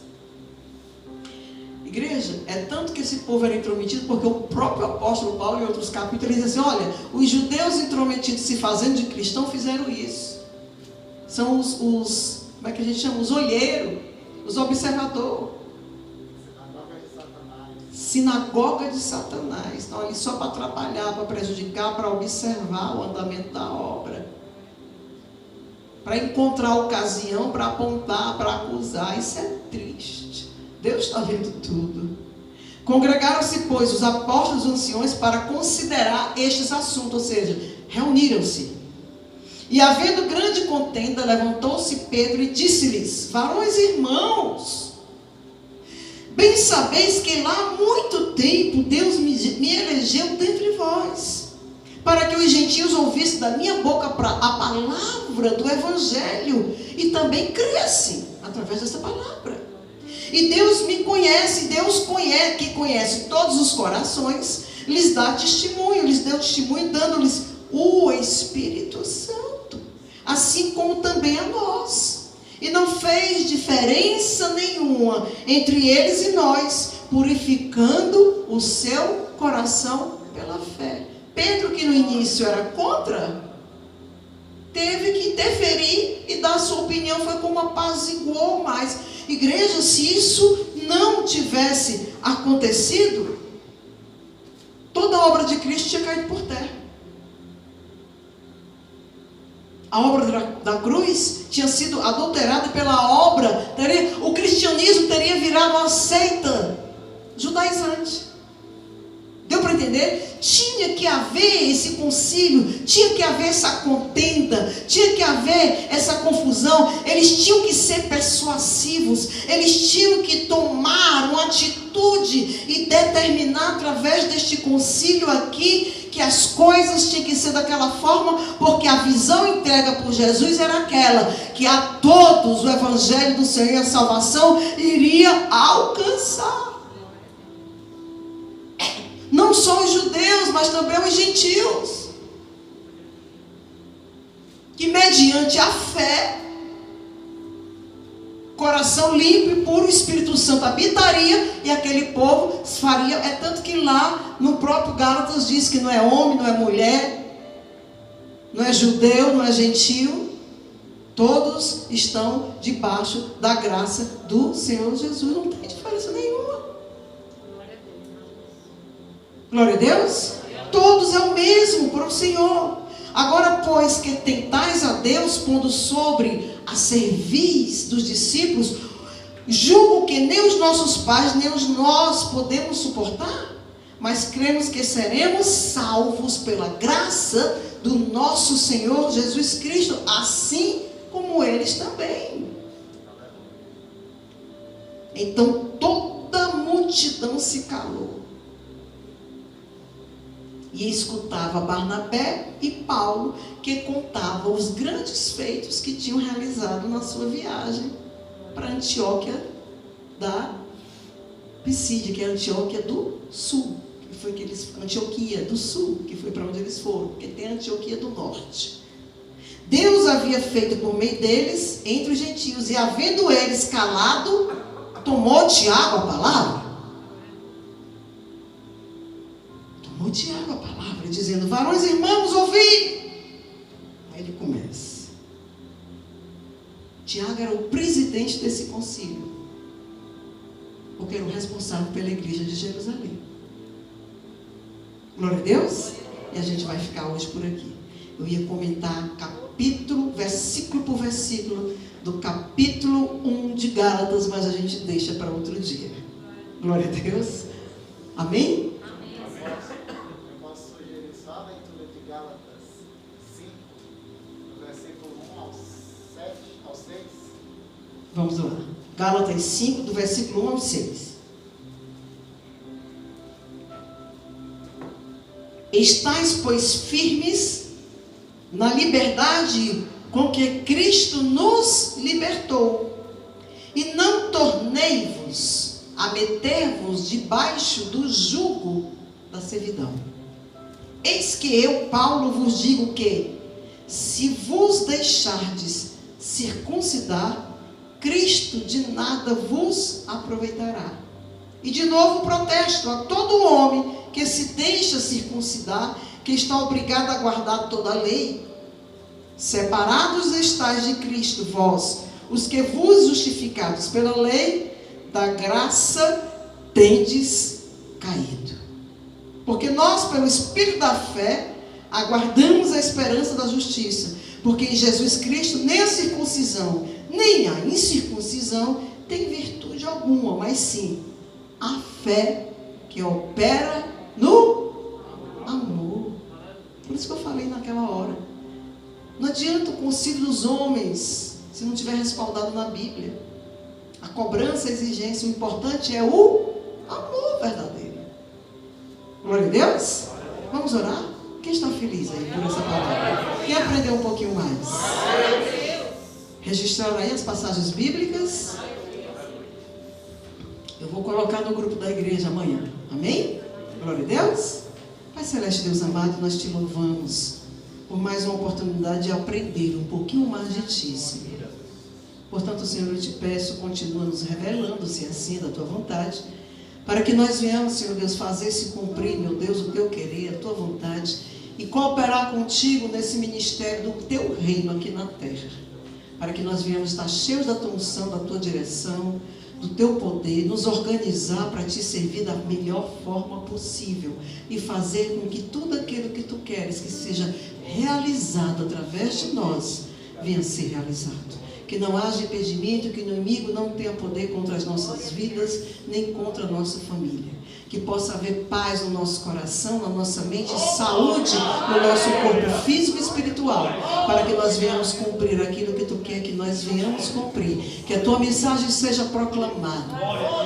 S2: Igreja, é tanto que esse povo era intrometido, porque o próprio apóstolo Paulo, em outros capítulos, ele diz assim, olha, os judeus intrometidos se fazendo de cristão fizeram isso. São os como é que a gente chama? Os olheiros, os observadores. Sinagoga de Satanás. Estão ali só para atrapalhar, para prejudicar, para observar o andamento da obra, para encontrar ocasião, para apontar, para acusar. Isso é triste. Deus está vendo tudo. Congregaram-se, pois, os apóstolos e os anciões para considerar estes assuntos, ou seja, reuniram-se. E havendo grande contenda, levantou-se Pedro e disse-lhes, varões e irmãos, bem sabeis que lá há muito tempo Deus me elegeu dentre vós, para que os gentios ouvissem da minha boca a palavra do evangelho, e também crescem através dessa palavra. E Deus me conhece, Deus que conhece todos os corações, lhes dá testemunho, lhes deu testemunho, dando-lhes o Espírito Santo, assim como também a nós. E não fez diferença nenhuma entre eles e nós, purificando o seu coração pela fé. Pedro, que no início era contra, teve que interferir e dar sua opinião, foi como apaziguou mais. Igreja, se isso não tivesse acontecido, toda a obra de Cristo tinha caído por terra. A obra da cruz tinha sido adulterada pela obra. O cristianismo teria virado uma seita judaizante. Deu para entender? Tinha que haver esse concílio, tinha que haver essa contenda, tinha que haver essa confusão. Eles tinham que ser persuasivos, eles tinham que tomar uma atitude e determinar através deste concílio aqui que as coisas tinham que ser daquela forma, porque a visão entregue por Jesus era aquela, que a todos o evangelho do Senhor e a salvação iria alcançar. Não só os judeus, mas também os gentios. Que mediante a fé, coração limpo e puro, o Espírito Santo habitaria e aquele povo faria. É tanto que lá no próprio Gálatas diz que não é homem, não é mulher, não é judeu, não é gentio. Todos estão debaixo da graça do Senhor Jesus. Não tem diferença nenhuma. Glória a Deus. Todos é o mesmo para o Senhor. Agora, pois que tentais a Deus, pondo sobre a cerviz dos discípulos, julgo que nem os nossos pais, nem os nós podemos suportar, mas cremos que seremos salvos pela graça do nosso Senhor Jesus Cristo, assim como eles também. Então toda a multidão se calou e escutava Barnabé e Paulo, que contavam os grandes feitos que tinham realizado na sua viagem para Antioquia da Pisídia, que é Antioquia do Sul, que foi que eles, Antioquia do Sul, que foi para onde eles foram, porque tem Antioquia do Norte. Deus havia feito por meio deles entre os gentios, e havendo eles calado, tomou Tiago a palavra. Tomou Tiago a palavra, dizendo: varões irmãos, ouvi. Aí ele começa. Tiago era o presidente desse concílio, porque era o responsável pela igreja de Jerusalém. Glória a Deus. E a gente vai ficar hoje por aqui. Eu ia comentar capítulo, versículo por versículo, do capítulo 1 de Gálatas, mas a gente deixa para outro dia. Glória a Deus. Amém?
S3: Eu posso sugerir só a leitura de Gálatas 5, do versículo 1 ao 6.
S2: Vamos lá. Gálatas 5, do versículo 1 ao 6. Estais, pois, firmes na liberdade com que Cristo nos libertou, e não tornei-vos a meter-vos debaixo do jugo da servidão. Eis que eu, Paulo, vos digo que, se vos deixardes circuncidar, Cristo de nada vos aproveitará. E de novo protesto a todo homem que se deixa circuncidar, que está obrigado a guardar toda a lei. Separados estáis de Cristo, vós, os que vos justificados pela lei, da graça tendes caído. Porque nós, pelo Espírito da fé, aguardamos a esperança da justiça. Porque em Jesus Cristo nem a circuncisão, nem a incircuncisão tem virtude alguma, mas sim a fé que opera no amor. Por isso que eu falei naquela hora. Não adianta o concílio dos homens se não tiver respaldado na Bíblia. A cobrança, a exigência, o importante é o amor verdadeiro. Glória a Deus. Vamos orar? Quem está feliz aí por essa palavra? Quem aprendeu um pouquinho mais? Registraram aí as passagens bíblicas? Eu vou colocar no grupo da igreja amanhã. Amém? Glória a Deus. Pai Celeste, Deus amado, nós te louvamos por mais uma oportunidade de aprender um pouquinho mais de Ti, Senhor. Portanto, Senhor, eu te peço, continua nos revelando, se assim, da Tua vontade, para que nós venhamos, Senhor Deus, fazer se cumprir, meu Deus, o Teu querer, a Tua vontade, e cooperar contigo nesse ministério do Teu reino aqui na terra, para que nós venhamos estar cheios da Tua unção, da Tua direção, do teu poder, nos organizar para te servir da melhor forma possível e fazer com que tudo aquilo que tu queres que seja realizado através de nós, venha a ser realizado. Que não haja impedimento, que o inimigo não tenha poder contra as nossas vidas, nem contra a nossa família. Que possa haver paz no nosso coração, na nossa mente, saúde no nosso corpo físico e espiritual, para que nós venhamos cumprir aquilo que tu quer que nós venhamos cumprir. Que a tua mensagem seja proclamada,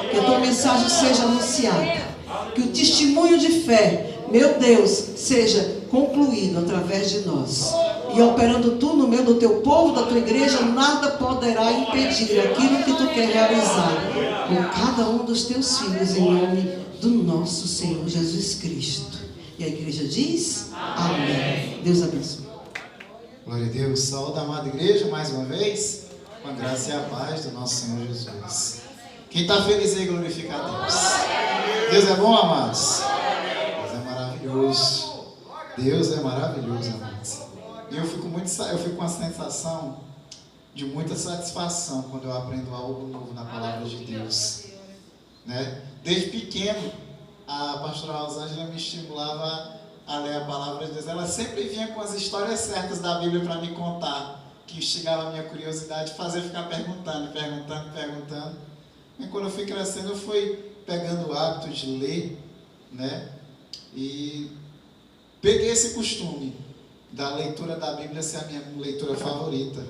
S2: que a tua mensagem seja anunciada, que o testemunho de fé, meu Deus, seja concluído através de nós. E operando tu no meio do teu povo, da tua igreja, nada poderá impedir aquilo que tu quer realizar com cada um dos teus filhos, em nome do nosso Senhor Jesus Cristo. E a igreja diz: amém. Deus abençoe.
S3: Glória a Deus. Saúde a amada igreja mais uma vez, com a graça e a paz do nosso Senhor Jesus. Quem está feliz aí, glorifica a Deus. Deus é bom, amados. Deus é maravilhoso. Deus é maravilhoso, amados. E eu fico com a sensação de muita satisfação quando eu aprendo algo novo na palavra de Deus, né? Desde pequeno, a pastora Rosângela me estimulava a ler a palavra de Deus. Ela sempre vinha com as histórias certas da Bíblia para me contar, que instigava a minha curiosidade, fazer ficar perguntando. E quando eu fui crescendo, eu fui pegando o hábito de ler, né? E peguei esse costume da leitura da Bíblia ser a minha leitura favorita,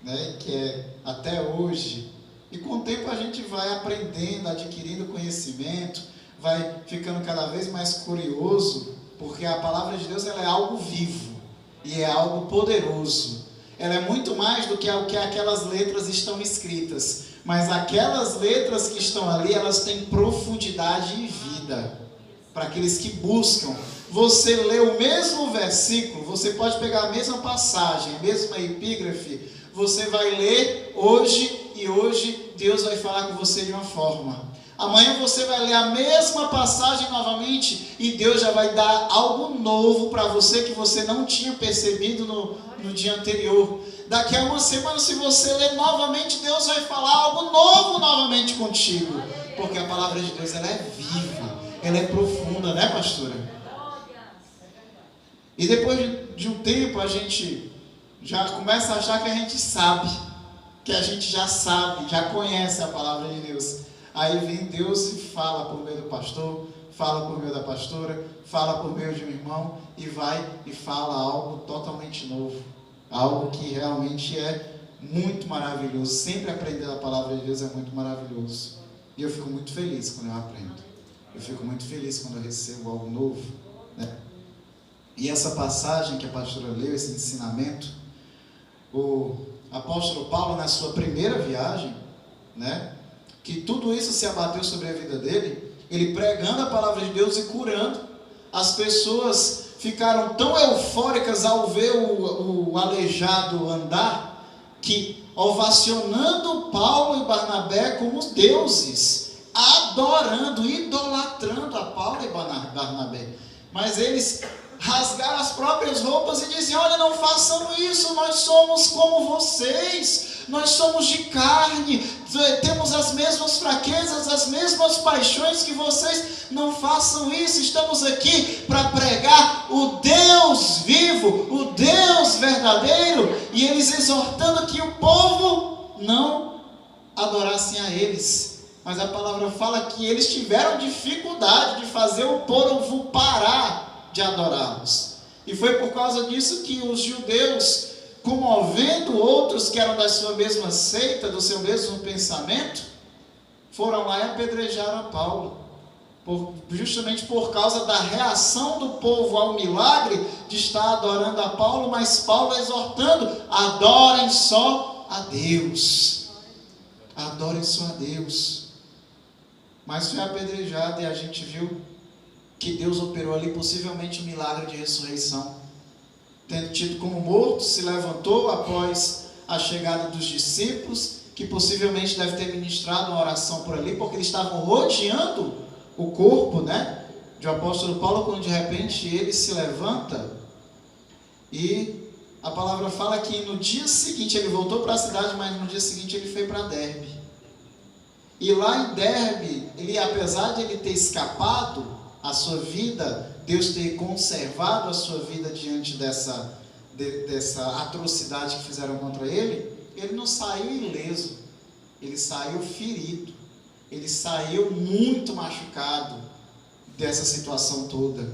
S3: né? Que é até hoje. E com o tempo a gente vai aprendendo, adquirindo conhecimento, vai ficando cada vez mais curioso, porque a palavra de Deus ela é algo vivo e é algo poderoso. Ela é muito mais do que o que aquelas letras estão escritas, mas aquelas letras que estão ali, elas têm profundidade e vida para aqueles que buscam. Você lê o mesmo versículo, você pode pegar a mesma passagem, a mesma epígrafe, você vai ler hoje e hoje Deus vai falar com você de uma forma. Amanhã você vai ler a mesma passagem novamente e Deus já vai dar algo novo para você que você não tinha percebido no dia anterior. Daqui a uma semana, se você ler novamente, Deus vai falar algo novo novamente contigo. Porque a palavra de Deus ela é viva, ela é profunda, né, pastora? E depois de um tempo a gente já começa a achar que a gente sabe, que a gente já sabe, já conhece a palavra de Deus. Aí vem Deus e fala por meio do pastor, fala por meio da pastora, fala por meio de um irmão e vai e fala algo totalmente novo, algo que realmente é muito maravilhoso. Sempre aprender a palavra de Deus é muito maravilhoso. E eu fico muito feliz quando eu aprendo. Eu fico muito feliz quando eu recebo algo novo, né? E essa passagem que a pastora leu, esse ensinamento, o apóstolo Paulo, na sua primeira viagem, né, que tudo isso se abateu sobre a vida dele, ele pregando a palavra de Deus e curando, as pessoas ficaram tão eufóricas ao ver o aleijado andar, que ovacionando Paulo e Barnabé como deuses, adorando, idolatrando a Paulo e Barnabé. Mas eles rasgaram as próprias roupas e diziam: olha, não façam isso, nós somos como vocês, nós somos de carne, temos as mesmas fraquezas, as mesmas paixões que vocês, não façam isso, estamos aqui para pregar o Deus vivo, o Deus verdadeiro, e eles exortando que o povo não adorassem a eles. Mas a palavra fala que eles tiveram dificuldade de fazer o povo parar de adorá-los. E foi por causa disso que os judeus, comovendo outros que eram da sua mesma seita, do seu mesmo pensamento, foram lá e apedrejaram a Paulo, justamente por causa da reação do povo ao milagre de estar adorando a Paulo, mas Paulo exortando: adorem só a Deus, adorem só a Deus. Mas foi apedrejado, e a gente viu que Deus operou ali possivelmente um milagre de ressurreição. Tendo tido como morto, se levantou após a chegada dos discípulos, que possivelmente deve ter ministrado uma oração por ali, porque eles estavam rodeando o corpo, né, de o apóstolo Paulo, quando de repente ele se levanta, e a palavra fala que no dia seguinte ele voltou para a cidade, mas no dia seguinte ele foi para Derbe. E lá em Derbe, ele, apesar de ele ter escapado a sua vida, Deus ter conservado a sua vida diante dessa atrocidade que fizeram contra ele, ele não saiu ileso, ele saiu ferido, ele saiu muito machucado dessa situação toda,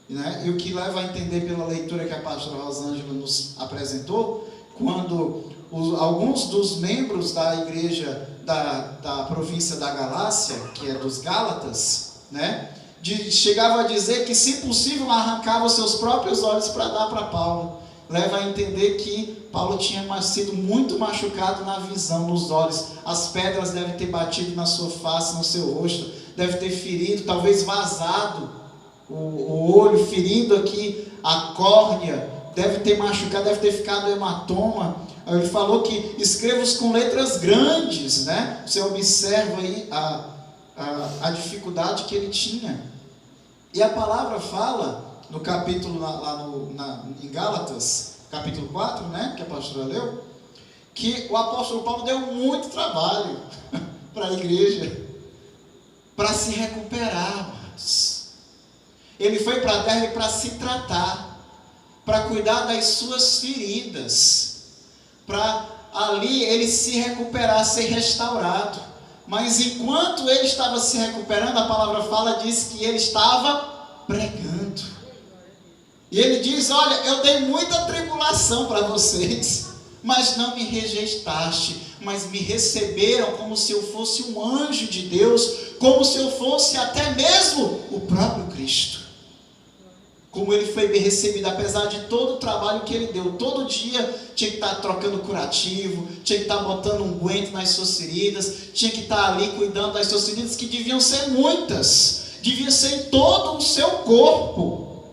S3: né? E o que leva a entender pela leitura que a pastora Rosângela nos apresentou, quando alguns dos membros da igreja da província da Galácia, que é dos Gálatas, né, chegavam a dizer que, se possível, arrancavam seus próprios olhos para dar para Paulo. Leva a entender que Paulo tinha sido muito machucado na visão, nos olhos. As pedras devem ter batido na sua face, no seu rosto, deve ter ferido, talvez vazado o olho, ferido aqui a córnea, deve ter machucado, deve ter ficado hematoma. Ele falou que escrevos com letras grandes, né? Você observa aí a dificuldade que ele tinha. E a palavra fala, no capítulo, em Gálatas, capítulo 4, né? Que a pastora leu, que o apóstolo Paulo deu muito trabalho para a igreja, para se recuperar. Ele foi para Derbe para se tratar, para cuidar das suas feridas, para ali ele se recuperar, ser restaurado. Mas enquanto ele estava se recuperando, a palavra fala, diz que ele estava pregando. E ele diz: olha, eu dei muita tribulação para vocês, mas não me rejeitaste, mas me receberam como se eu fosse um anjo de Deus, como se eu fosse até mesmo o próprio Cristo. Como ele foi bem recebido, apesar de todo o trabalho que ele deu. Todo dia tinha que estar trocando curativo, tinha que estar botando um unguento nas suas feridas, tinha que estar ali cuidando das suas feridas, que deviam ser muitas, deviam ser em todo o seu corpo.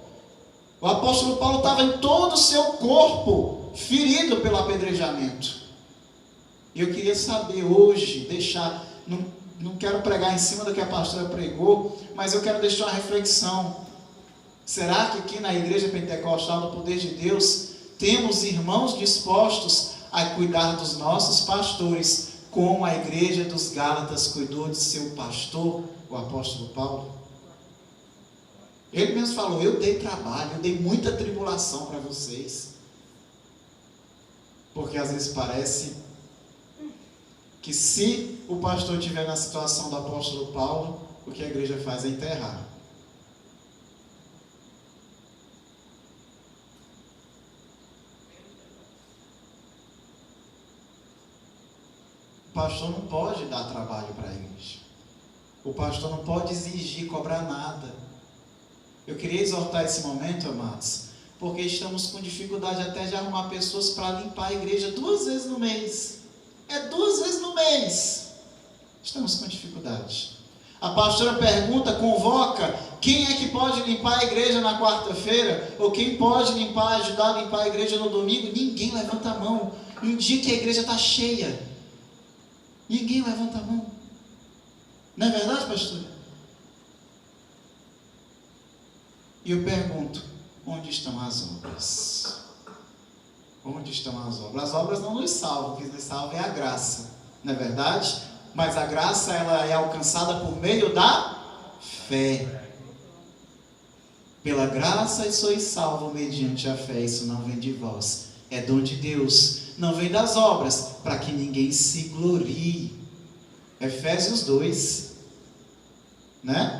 S3: O apóstolo Paulo estava em todo o seu corpo, ferido pelo apedrejamento. E eu queria saber hoje, não quero pregar em cima do que a pastora pregou, mas eu quero deixar uma reflexão. Será que aqui na Igreja Pentecostal do Poder de Deus temos irmãos dispostos a cuidar dos nossos pastores, como a igreja dos Gálatas cuidou de seu pastor, o apóstolo Paulo? Ele mesmo falou: eu dei trabalho, eu dei muita tribulação para vocês. Porque às vezes parece que, se o pastor estiver na situação do apóstolo Paulo, o que a igreja faz é enterrar. O pastor não pode dar trabalho para a igreja. O pastor não pode exigir, cobrar nada. Eu queria exortar esse momento, amados, porque estamos com dificuldade até de arrumar pessoas para limpar a igreja 2 vezes no mês. É 2 vezes no mês. Estamos com dificuldade. A pastora pergunta, convoca, quem é que pode limpar a igreja na quarta-feira? Ou quem pode ajudar a limpar a igreja no domingo? Ninguém levanta a mão. Um dia que a igreja está cheia, ninguém levanta a mão. Não é verdade, pastor? E eu pergunto, onde estão as obras? Onde estão as obras? As obras não nos salvam, o que nos salva é a graça, não é verdade? Mas a graça, ela é alcançada por meio da fé. Pela graça sois salvos mediante a fé, isso não vem de vós, é dom de Deus, não vem das obras, para que ninguém se glorie. Efésios 2, né?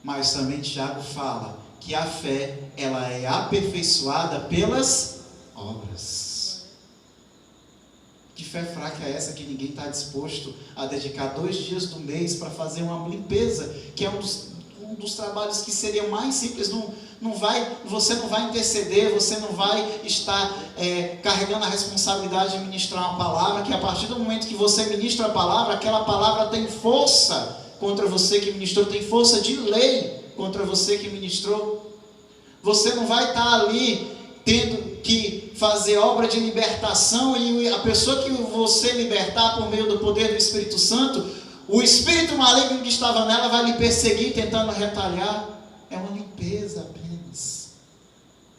S3: Mas também Tiago fala que a fé, ela é aperfeiçoada pelas obras. Que fé fraca é essa que ninguém está disposto a dedicar 2 dias do mês para fazer uma limpeza, que é um dos trabalhos que seria mais simples. Você não vai interceder, você não vai estar carregando a responsabilidade de ministrar uma palavra, que a partir do momento que você ministra a palavra, aquela palavra tem força contra você que ministrou, tem força de lei contra você que ministrou. Você não vai estar ali tendo que fazer obra de libertação, e a pessoa que você libertar por meio do poder do Espírito Santo, o espírito maligno que estava nela vai lhe perseguir, tentando retalhar. É uma limpeza apenas.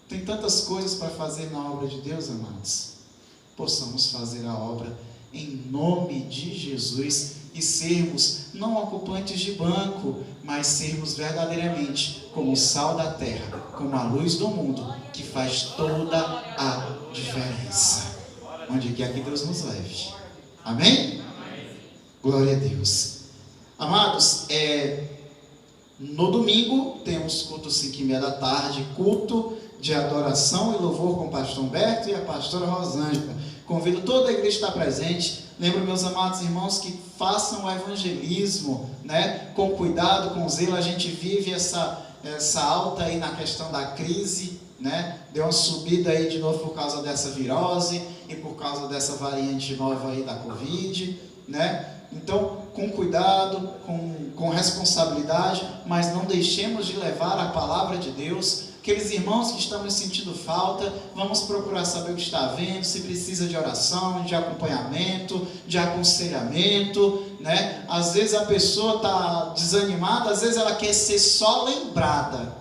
S3: Tem tantas coisas para fazer na obra de Deus, amados. Possamos fazer a obra em nome de Jesus, e sermos não ocupantes de banco, mas sermos verdadeiramente como o sal da terra, como a luz do mundo, que faz toda a diferença, onde quer que Deus nos leve. Amém? Glória a Deus. Amados, no domingo temos culto 5:30 da tarde, culto de adoração e louvor com o pastor Humberto e a pastora Rosângela. Convido toda a igreja a estar presente. Lembro, meus amados irmãos, que façam o evangelismo, né, com cuidado, com zelo. A gente vive essa alta aí na questão da crise, né? Deu uma subida aí de novo por causa dessa virose e por causa dessa variante nova aí da Covid, né? Então, com cuidado, com responsabilidade, mas não deixemos de levar a palavra de Deus. Aqueles irmãos que estamos sentindo falta, vamos procurar saber o que está havendo, se precisa de oração, de acompanhamento, de aconselhamento, né? Às vezes a pessoa está desanimada, às vezes ela quer ser só lembrada,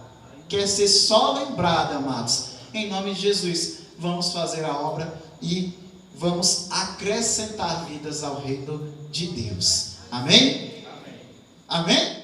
S3: amados. Em nome de Jesus, vamos fazer a obra e vamos acrescentar vidas ao reino de Deus. Amém? Amém?